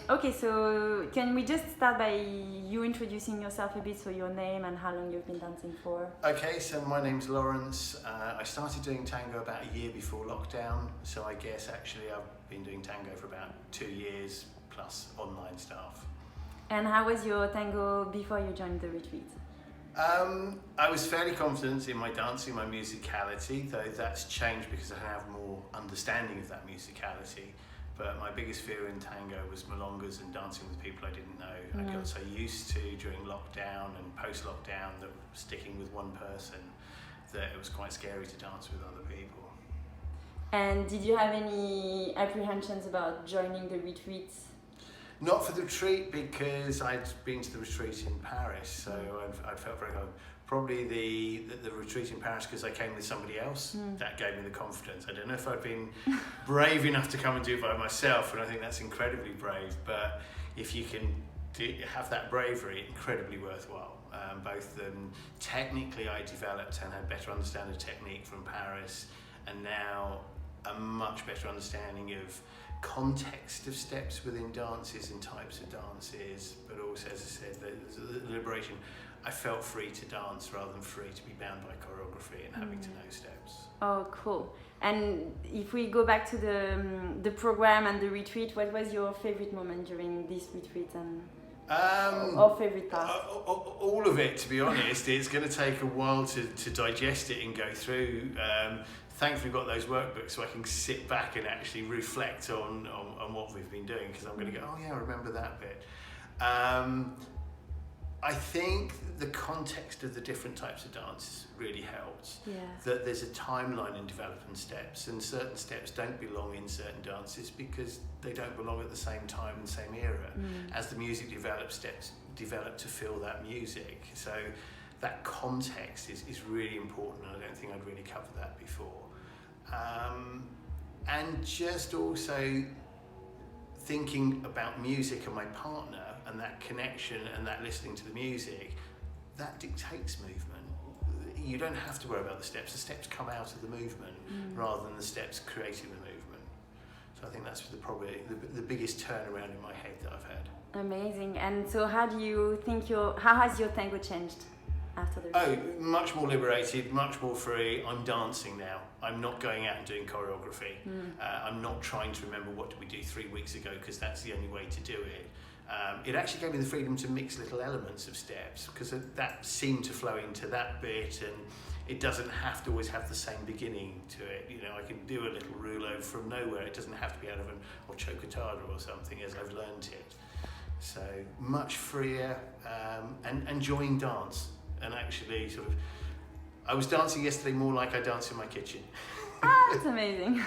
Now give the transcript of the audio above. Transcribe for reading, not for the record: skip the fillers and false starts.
Okay, so can we just start by you introducing yourself a bit, so your name and how long you've been dancing for? Okay, so my name's Lawrence. I started doing tango about a year before lockdown, so I guess actually I've been doing tango for about 2 years plus online stuff. And how was your tango before you joined the retreat? I was fairly confident in my dancing, my musicality, though that's changed because I have more understanding of that musicality. But my biggest fear in tango was milongas and dancing with people I didn't know. I got so used to during lockdown and post-lockdown that sticking with one person that it was quite scary to dance with other people. And did you have any apprehensions about joining the retreat? Not for the retreat because I'd been to the retreat in Paris, so I felt very home. Probably the retreat in Paris because I came with somebody else. That gave me the confidence. I don't know if I'd been brave enough to come and do it by myself, and I think that's incredibly brave. But if you can have that bravery, incredibly worthwhile. Both of them, technically I developed and had better understanding of technique from Paris, and now a much better understanding of context of steps within dances and types of dances, but also, as I said, the liberation. I felt free to dance rather than free to be bound by choreography and having to know steps. Oh, cool. And if we go back to the program and the retreat, what was your favorite moment during this retreat and or favorite part? All of it, to be honest. It's going to take a while to digest it and go through. Thankfully, we've got those workbooks so I can sit back and actually reflect on what we've been doing, because I'm going to go, oh yeah, I remember that bit. I think the context of the different types of dance really helps. Yeah. That there's a timeline in developing steps, and certain steps don't belong in certain dances because they don't belong at the same time and same era. As the music develops, steps develop to fill that music. So that context is really important, and I don't think I'd really covered that before. And just also thinking about music and my partner and that connection and that listening to the music, that dictates movement. You don't have to worry about the steps come out of the movement rather than the steps creating the movement. So I think that's probably the biggest turnaround in my head that I've had. Amazing. And so how do you think how has your tango changed after the retreat? Oh, much more liberated, much more free. I'm dancing now. I'm not going out and doing choreography. I'm not trying to remember what did we do 3 weeks ago because that's the only way to do it. It actually gave me the freedom to mix little elements of steps because that seemed to flow into that bit, and it doesn't have to always have the same beginning to it. You know, I can do a little rouleau from nowhere. It doesn't have to be out of an choreography or something as I've learned it. So much freer and enjoying dance. And actually I was dancing yesterday more like I dance in my kitchen. That's amazing.